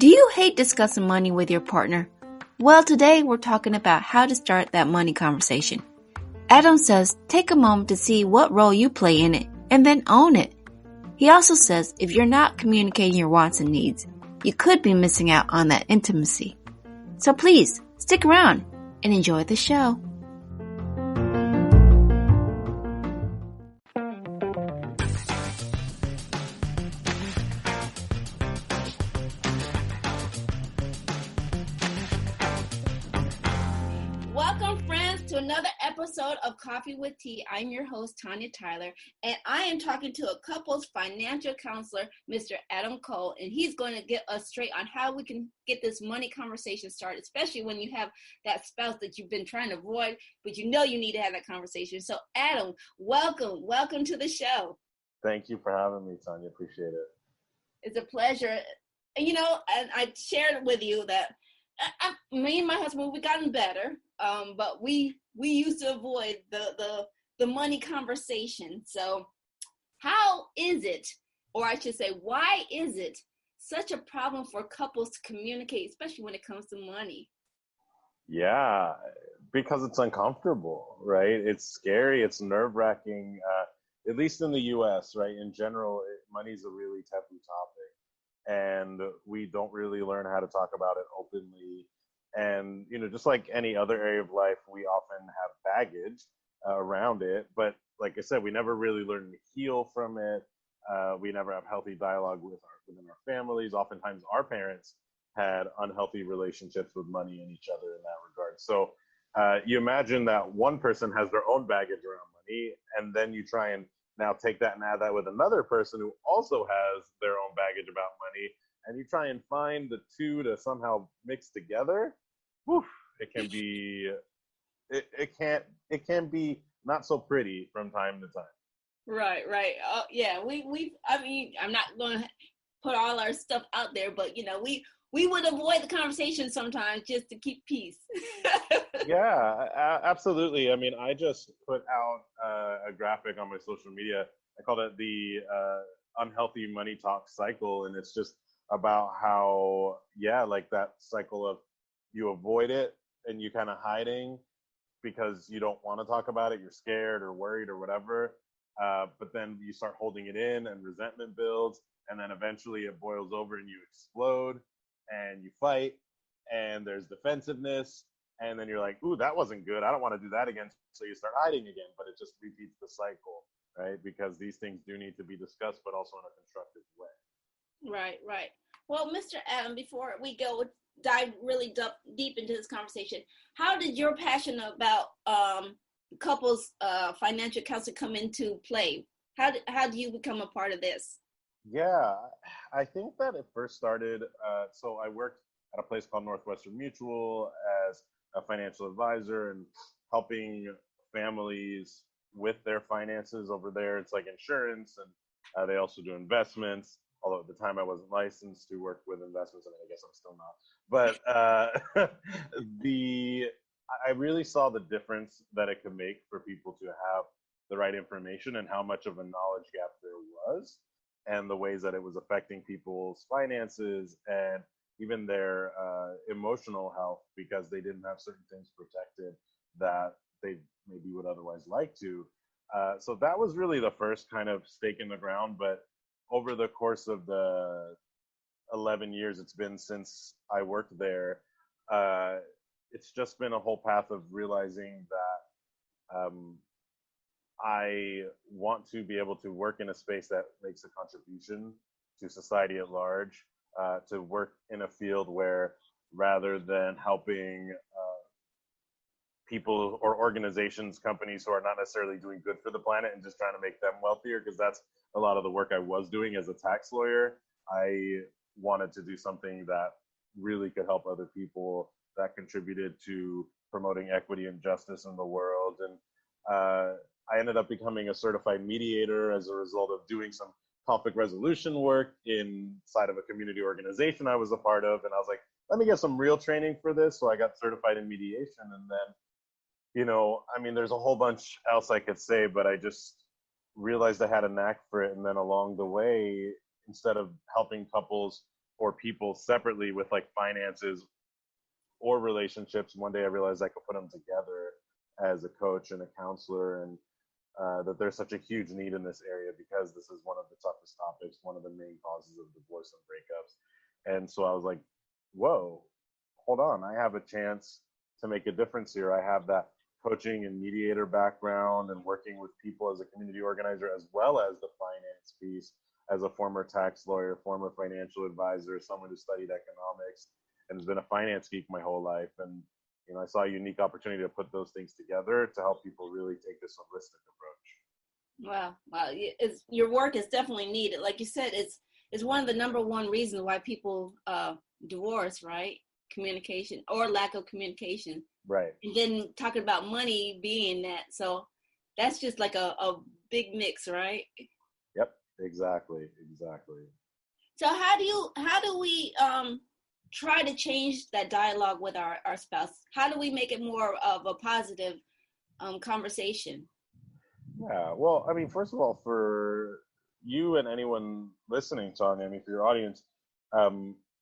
Do you hate discussing money with your partner? Well, today we're talking about how to start that money conversation. Adam says take a moment to see what role you play in it and then own it. He also says if you're not communicating your wants and needs, you could be missing out on that intimacy. So please, stick around and enjoy the show. Welcome, friends, to another episode of Coffee with Tea. I'm your host, Tonia Tyler, and I am talking to a couple's financial counselor, Mr. Adam Cole, and he's going to get us straight on how we can get this money conversation started, especially when you have that spouse that you've been trying to avoid, but you know you need to have that conversation. So, Adam, welcome to the show. Thank you for having me, Tonia. Appreciate it. It's a pleasure. And I shared with you that me and my husband, we've gotten better, but we used to avoid the money conversation. So how is it, or I should say, why is it such a problem for couples to communicate, especially when it comes to money? Yeah, because it's uncomfortable, right? It's scary. It's nerve-wracking, at least in the U.S., right? In general, money's a really taboo topic. And we don't really learn how to talk about it openly. And, just like any other area of life, we often have baggage around it. But like I said, we never really learn to heal from it. We never have healthy dialogue within our families. Oftentimes our parents had unhealthy relationships with money and each other in that regard. So you imagine that one person has their own baggage around money, and then you try and now take that and add that with another person who also has their own baggage about money, and you try and find the two to somehow mix together. Whew, it can be not so pretty from time to time. Right. Oh, yeah. I'm not going to put all our stuff out there, but we would avoid the conversation sometimes just to keep peace. Yeah, absolutely. I mean, I just put out a graphic on my social media. I called it the unhealthy money talk cycle. And it's just about how, like that cycle of you avoid it and you kind of hiding because you don't want to talk about it. You're scared or worried or whatever. But then you start holding it in and resentment builds. And then eventually it boils over and you explode and you fight and there's defensiveness. And then you're like, ooh, that wasn't good. I don't want to do that again. So you start hiding again, but it just repeats the cycle, right? Because these things do need to be discussed, but also in a constructive way. Right. Well, Mr. Adam, before we dive really deep into this conversation, how did your passion about couples financial counseling come into play? How do you become a part of this? Yeah, I think that it first started, so I worked at a place called Northwestern Mutual as a financial advisor and helping families with their finances over there. It's like insurance, and they also do investments, although at the time I wasn't licensed to work with investments, and I guess I'm still not. But I really saw the difference that it could make for people to have the right information and how much of a knowledge gap there was, and the ways that it was affecting people's finances and even their emotional health, because they didn't have certain things protected that they maybe would otherwise like to. So that was really the first kind of stake in the ground. But over the course of the 11 years it's been since I worked there, it's just been a whole path of realizing that I want to be able to work in a space that makes a contribution to society at large. To work in a field where, rather than helping people or organizations, companies who are not necessarily doing good for the planet and just trying to make them wealthier, because that's a lot of the work I was doing as a tax lawyer, I wanted to do something that really could help other people, that contributed to promoting equity and justice in the world. And I ended up becoming a certified mediator as a result of doing some conflict resolution work inside of a community organization I was a part of. And I was like, let me get some real training for this. So I got certified in mediation. And then, there's a whole bunch else I could say, but I just realized I had a knack for it. And then along the way, instead of helping couples or people separately with like finances or relationships. One day I realized I could put them together as a coach and a counselor, and that there's such a huge need in this area because this is one of the toughest topics, one of the main causes of divorce and breakups. And so I was like, whoa, hold on, I have a chance to make a difference here. I have that coaching and mediator background and working with people as a community organizer, as well as the finance piece as a former tax lawyer, former financial advisor, someone who studied economics and has been a finance geek my whole life. And I saw a unique opportunity to put those things together to help people really take this holistic approach. Wow. Your work is definitely needed. Like you said, it's one of the number one reasons why people divorce, right? Communication or lack of communication. Right. And then talking about money being that. So that's just like a big mix, right? Yep, exactly. So how do we try to change that dialogue with our spouse? How do we make it more of a positive conversation? Yeah, well, I mean, first of all, for you and anyone listening, Tonia, I mean, for your audience,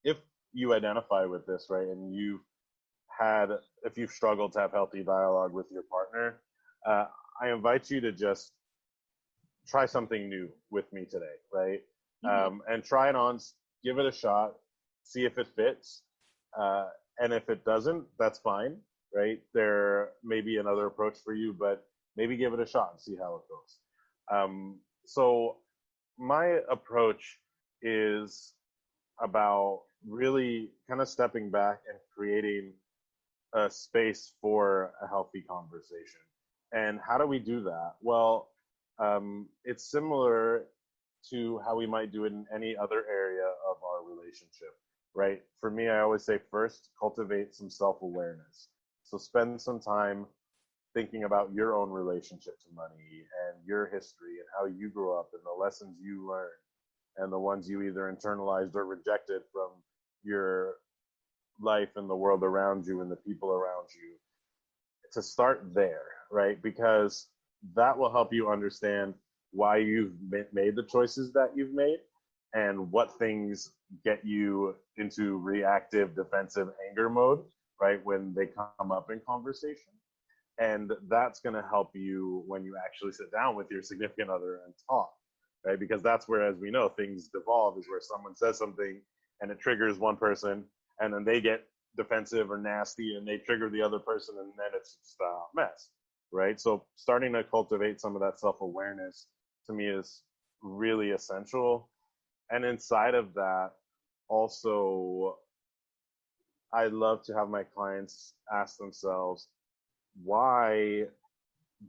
if you identify with this, right, and if you've struggled to have healthy dialogue with your partner, I invite you to just try something new with me today, right? Mm-hmm. And try it on, give it a shot, see if it fits. And if it doesn't, that's fine, right? There may be another approach for you, but maybe give it a shot and see how it goes. So my approach is about really kind of stepping back and creating a space for a healthy conversation. And how do we do that? Well, it's similar to how we might do it in any other area of our relationship, right? For me, I always say first, cultivate some self-awareness. So spend some time thinking about your own relationship to money and your history and how you grew up and the lessons you learned and the ones you either internalized or rejected from your life and the world around you and the people around you. To start there, right? Because that will help you understand why you've made the choices that you've made and what things get you into reactive, defensive anger mode, right? When they come up in conversation. And that's going to help you when you actually sit down with your significant other and talk, right? Because that's where, as we know, things devolve, is where someone says something and it triggers one person and then they get defensive or nasty and they trigger the other person and then it's just a mess, right? So starting to cultivate some of that self-awareness to me is really essential. And inside of that, also, I love to have my clients ask themselves, why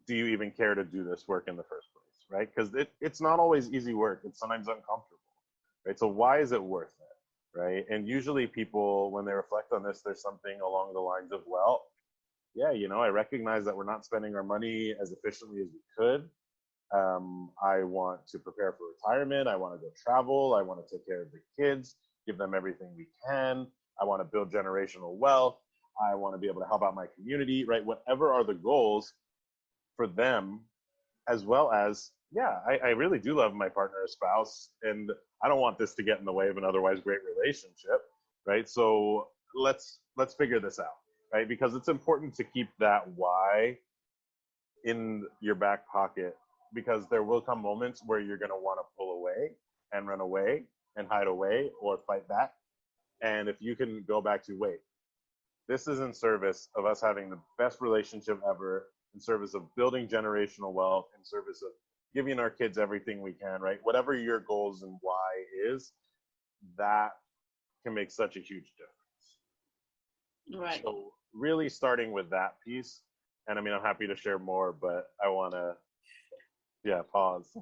do you even care to do this work in the first place, right? Because it's not always easy work. It's sometimes uncomfortable, right? So why is it worth it, right? And usually people, when they reflect on this, there's something along the lines of, well, yeah, I recognize that we're not spending our money as efficiently as we could. I want to prepare for retirement. I want to go travel. I want to take care of the kids, give them everything we can. I want to build generational wealth. I want to be able to help out my community, right? Whatever are the goals for them, as well as, yeah, I really do love my partner or spouse, and I don't want this to get in the way of an otherwise great relationship, right? So let's figure this out, right? Because it's important to keep that why in your back pocket, because there will come moments where you're going to want to pull away and run away and hide away or fight back. And if you can go back to, wait, this is in service of us having the best relationship ever, in service of building generational wealth, in service of giving our kids everything we can, right? Whatever your goals and why is, that can make such a huge difference. Right. So really starting with that piece, and I mean, I'm happy to share more, but I want to, pause.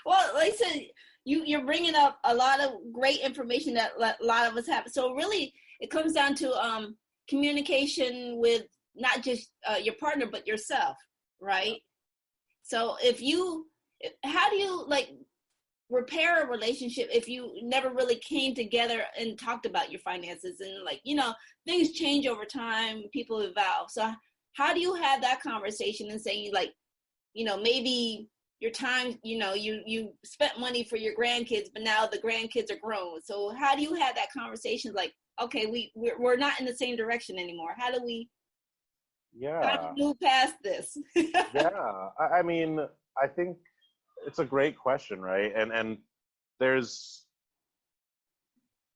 Well, like I said, you're bringing up a lot of great information that a lot of us have. So really, it comes down to communication with not just your partner, but yourself, right? So how do you repair a relationship if you never really came together and talked about your finances and things change over time, people evolve. So how do you have that conversation and saying maybe your time, you spent money for your grandkids, but now the grandkids are grown. So how do you have that conversation? Like, okay, we're not in the same direction anymore. How do we move past this? Yeah. I mean, I think it's a great question, right? And there's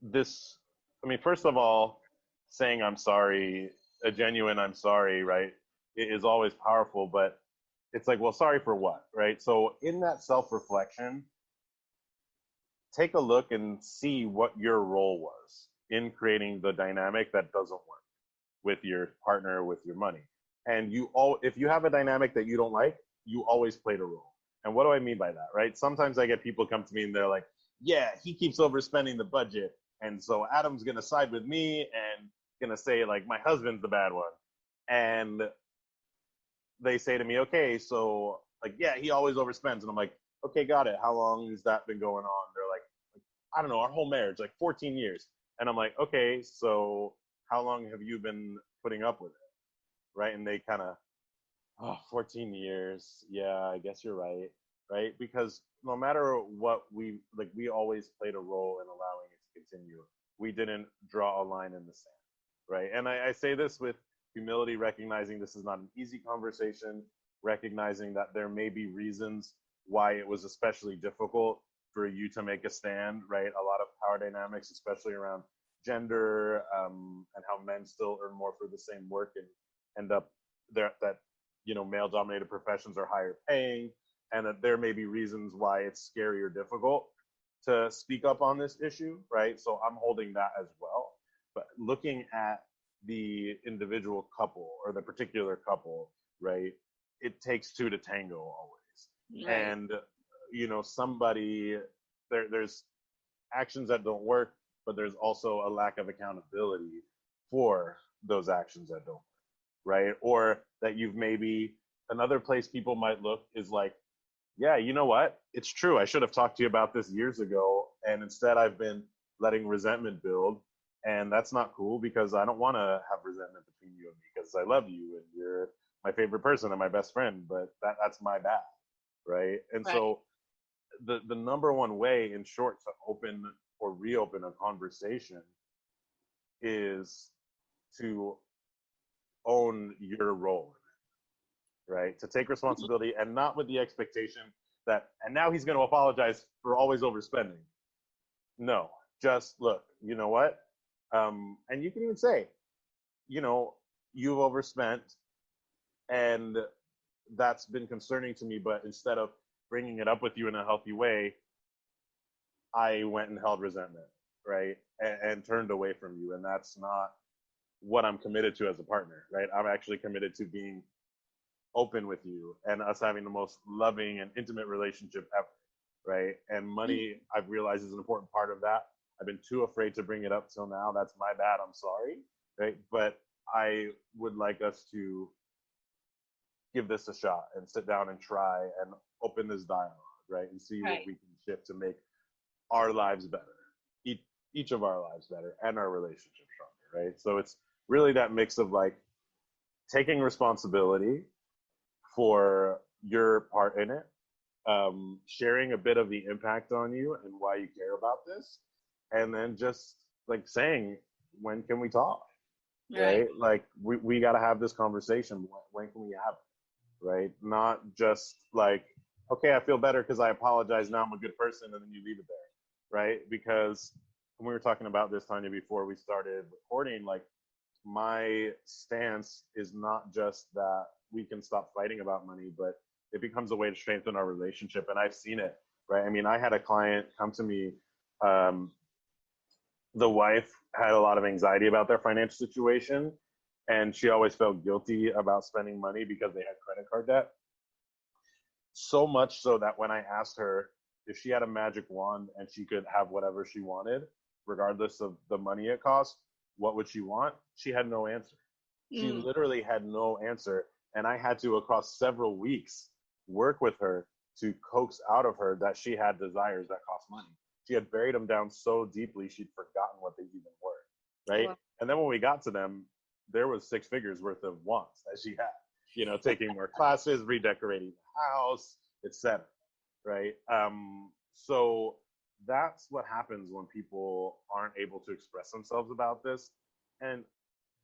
this, I mean, first of all, saying I'm sorry, a genuine I'm sorry, right, it is always powerful, but it's like, well, sorry for what, right? So in that self-reflection, take a look and see what your role was in creating the dynamic that doesn't work with your partner, with your money. And if you have a dynamic that you don't like, you always played a role. And what do I mean by that, right? Sometimes I get people come to me and they're like, yeah, he keeps overspending the budget. And so Adam's going to side with me and going to say, like, my husband's the bad one. And they say to me, okay, so, like, yeah, he always overspends. And I'm like, okay, got it. How long has that been going on? They're like, I don't know, our whole marriage, like 14 years. And I'm like, okay, so how long have you been putting up with it? Right? And they kind of, 14 years. Yeah, I guess you're right. Right? Because no matter what we always played a role in allowing it to continue. We didn't draw a line in the sand. Right? And I say this with humility, recognizing this is not an easy conversation, recognizing that there may be reasons why it was especially difficult for you to make a stand, right? A lot of power dynamics, especially around gender, and how men still earn more for the same work and end up there, that, male dominated professions are higher paying, and that there may be reasons why it's scary or difficult to speak up on this issue, right? So I'm holding that as well. But looking at the individual couple or the particular couple, right? It takes two to tango always. Right. And, there's actions that don't work, but there's also a lack of accountability for those actions that don't work, right? Or that you've maybe, another place people might look is like, yeah, you know what? It's true. I should have talked to you about this years ago. And instead I've been letting resentment build. And that's not cool, because I don't want to have resentment between you and me, because I love you and you're my favorite person and my best friend, but that's my bad, right? And right. So the number one way, in short, to open or reopen a conversation is to own your role, right? To take responsibility, and not with the expectation that, and now he's going to apologize for always overspending. No, just look, you know what? And you can even say, you've overspent and that's been concerning to me, but instead of bringing it up with you in a healthy way, I went and held resentment, right? And turned away from you. And that's not what I'm committed to as a partner, right? I'm actually committed to being open with you and us having the most loving and intimate relationship ever, right? And money, I've realized, is an important part of that. I've been too afraid to bring it up till now. That's my bad. I'm sorry, right? But I would like us to give this a shot and sit down and try and open this dialogue, right? And see what we can shift to make our lives better, each of our lives better, and our relationship stronger, right? So it's really that mix of like taking responsibility for your part in it, sharing a bit of the impact on you and why you care about this, and then just like saying, when can we talk, right? Like we got to have this conversation. When can we have it, right? Not just like, okay, I feel better because I apologize, now I'm a good person, and then you leave it there, right? Because when we were talking about this, Tonia, before we started recording, like, my stance is not just that we can stop fighting about money, but it becomes a way to strengthen our relationship. And I've seen it, right? I mean, I had a client come to me, the wife had a lot of anxiety about their financial situation, and she always felt guilty about spending money because they had credit card debt. So much so that when I asked her if she had a magic wand and she could have whatever she wanted, regardless of the money it cost, what would she want? She had no answer. She literally had no answer. And I had to, across several weeks, work with her to coax out of her that she had desires that cost money. She had buried them down so deeply, she'd forgotten what they even were, right? Wow. And then when we got to them, there was 6 figures worth of wants that she had, taking more classes, redecorating the house, etc., right? So that's what happens when people aren't able to express themselves about this. And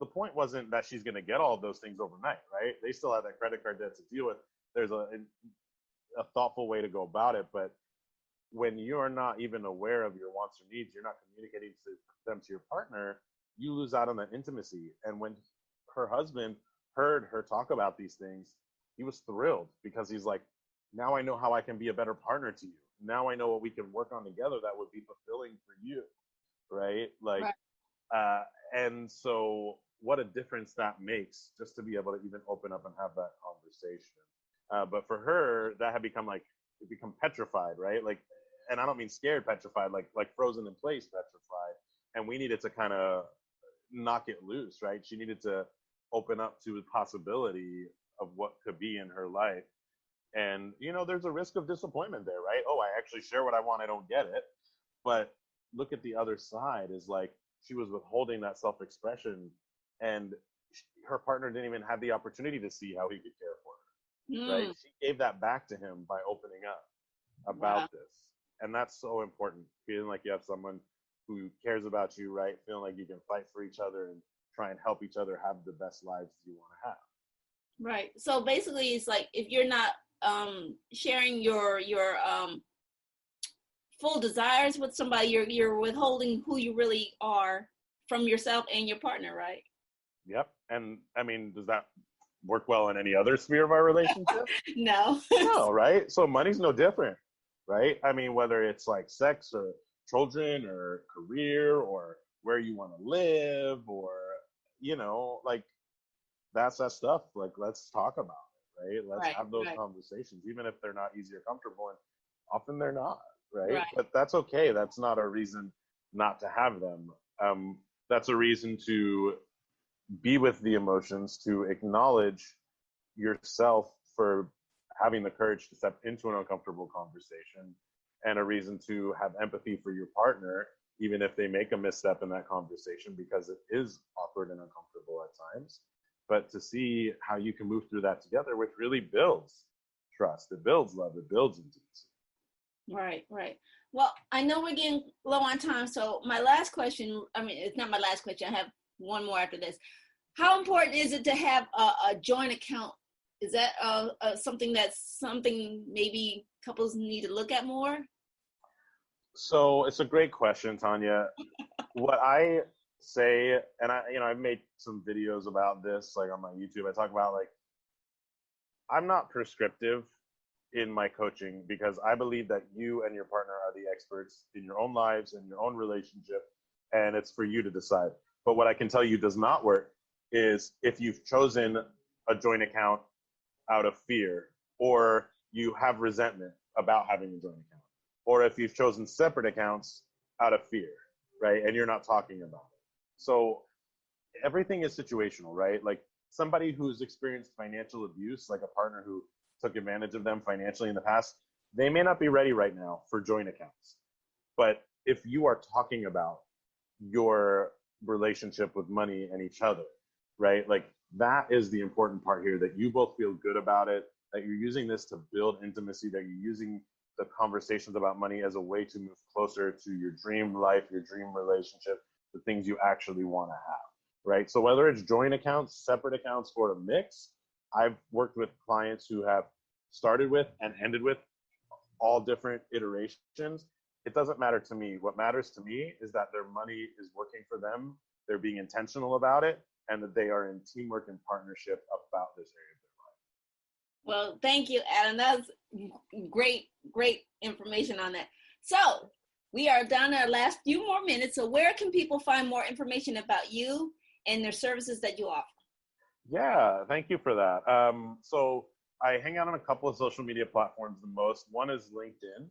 the point wasn't that she's going to get all of those things overnight, right? They still have that credit card debt to deal with. There's a thoughtful way to go about it, but when you're not even aware of your wants or needs, you're not communicating them to your partner, you lose out on that intimacy. And when her husband heard her talk about these things, he was thrilled because he's like, now I know how I can be a better partner to you. Now I know what we can work on together that would be fulfilling for you, right? Like, Right. and so what a difference that makes just to be able to even open up and have that conversation. But for her, that had become like, it become petrified, right? Like, and I don't mean scared petrified, like frozen in place petrified. And we needed to kind of knock it loose, right? She needed to open up to the possibility of what could be in her life. And, you know, there's a risk of disappointment there, right? Oh, I actually share what I want, I don't get it. But look at the other side is like she was withholding that self-expression, and her partner didn't even have the opportunity to see how he could care for her, right? She gave that back to him by opening up Wow. about this. And that's so important, feeling like you have someone who cares about you, right? Feeling like you can fight for each other and try and help each other have the best lives you want to have. Right. So basically, it's like if you're not sharing your full desires with somebody, you're withholding who you really are from yourself and your partner, right? Yep. And I mean, does that work well in any other sphere of our relationship? No. No, right? So money's no different, right? I mean, whether it's like sex or children or career or where you want to live or, you know, like that's that stuff. Like, let's talk about it, right? Let's Right. have those Right. conversations, even if they're not easy or comfortable. And often they're not, right? Right. But that's okay. That's not a reason not to have them. That's a reason to be with the emotions, to acknowledge yourself for having the courage to step into an uncomfortable conversation, and a reason to have empathy for your partner, even if they make a misstep in that conversation, because it is awkward and uncomfortable at times. But to see how you can move through that together, which really builds trust, it builds love, it builds intimacy. Right. Right. Well, I know we're getting low on time, so my last question, I mean, it's not my last question. I have one more after this. How important is it to have a joint account? Is that something maybe couples need to look at more? So it's a great question, Tonia. What I say, and I've made some videos about this, like on my YouTube. I talk about like I'm not prescriptive in my coaching because I believe that you and your partner are the experts in your own lives and your own relationship, and it's for you to decide. But what I can tell you does not work is if you've chosen a joint account out of fear, or you have resentment about having a joint account, or if you've chosen separate accounts out of fear, right? And you're not talking about it. So everything is situational, right? Like somebody who's experienced financial abuse, like a partner who took advantage of them financially in the past, they may not be ready right now for joint accounts. But if you are talking about your relationship with money and each other, right? Like that is the important part here, that you both feel good about it, that you're using this to build intimacy, that you're using the conversations about money as a way to move closer to your dream life, your dream relationship, the things you actually want to have, right? So whether it's joint accounts, separate accounts, or a mix, I've worked with clients who have started with and ended with all different iterations. It doesn't matter to me. What matters to me is that their money is working for them, they're being intentional about it, and that they are in teamwork and partnership about this area of their life. Well, thank you, Adam. That's great information on that. So we are down to our last few more minutes. So where can people find more information about you and their services that you offer? Yeah, thank you for that. So I hang out on a couple of social media platforms the most. One is LinkedIn,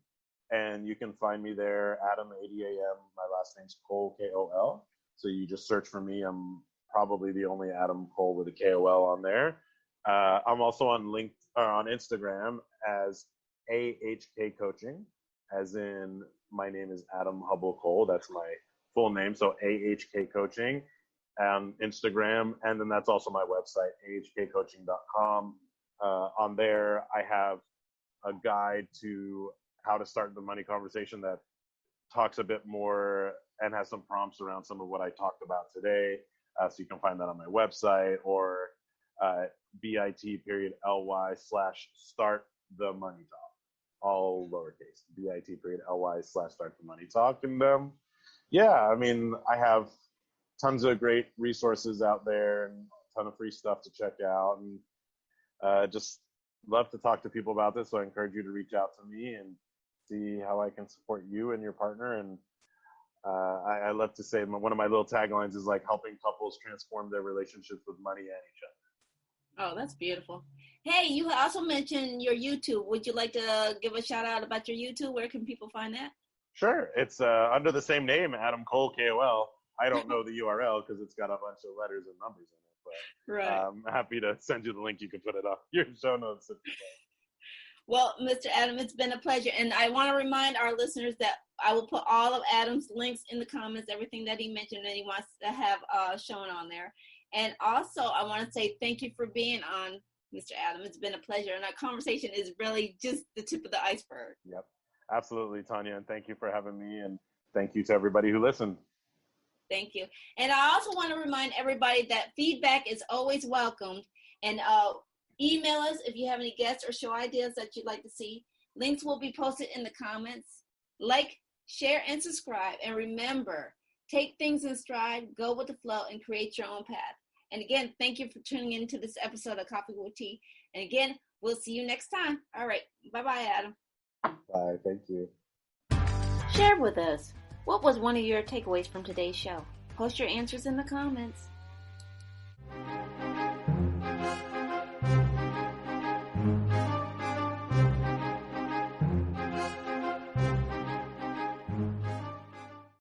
and you can find me there, Adam, ADAM. My last name's Cole, Kol. So you just search for me. I'm probably the only Adam Cole with a Kol on there. I'm also on on Instagram as AHK Coaching, as in my name is Adam Hubble Cole. That's my full name. So AHK Coaching on Instagram, and then that's also my website, ahkcoaching.com. On there, I have a guide to how to start the money conversation that talks a bit more and has some prompts around some of what I talked about today. So you can find that on my website, or bit.ly/start the money talk, all lowercase, bit.ly/start the money talk. And yeah, I mean, I have tons of great resources out there and a ton of free stuff to check out, and just love to talk to people about this. So I encourage you to reach out to me and see how I can support you and your partner. And I love to say one of my little taglines is like helping couples transform their relationships with money and each other. Oh, that's beautiful. Hey, you also mentioned your YouTube. Would you like to give a shout out about your YouTube? Where can people find that? Sure. It's under the same name, Adam Cole, KOL. I don't know the URL because it's got a bunch of letters and numbers in it, but right. I'm happy to send you the link. You can put it up your show notes. Well, Mr. Adam, it's been a pleasure. And I want to remind our listeners that I will put all of Adam's links in the comments, everything that he mentioned that he wants to have shown on there. And also, I want to say thank you for being on, Mr. Adam. It's been a pleasure. And our conversation is really just the tip of the iceberg. Yep, absolutely, Tonia. And thank you for having me. And thank you to everybody who listened. Thank you. And I also want to remind everybody that feedback is always welcomed. And email us if you have any guests or show ideas that you'd like to see. Links will be posted in the comments. Like, share, and subscribe. And remember, take things in stride, go with the flow, and create your own path. And again, thank you for tuning in to this episode of Coffee with Tea. And again, we'll see you next time. All right. Bye-bye, Adam. Bye. Thank you. Share with us. What was one of your takeaways from today's show? Post your answers in the comments.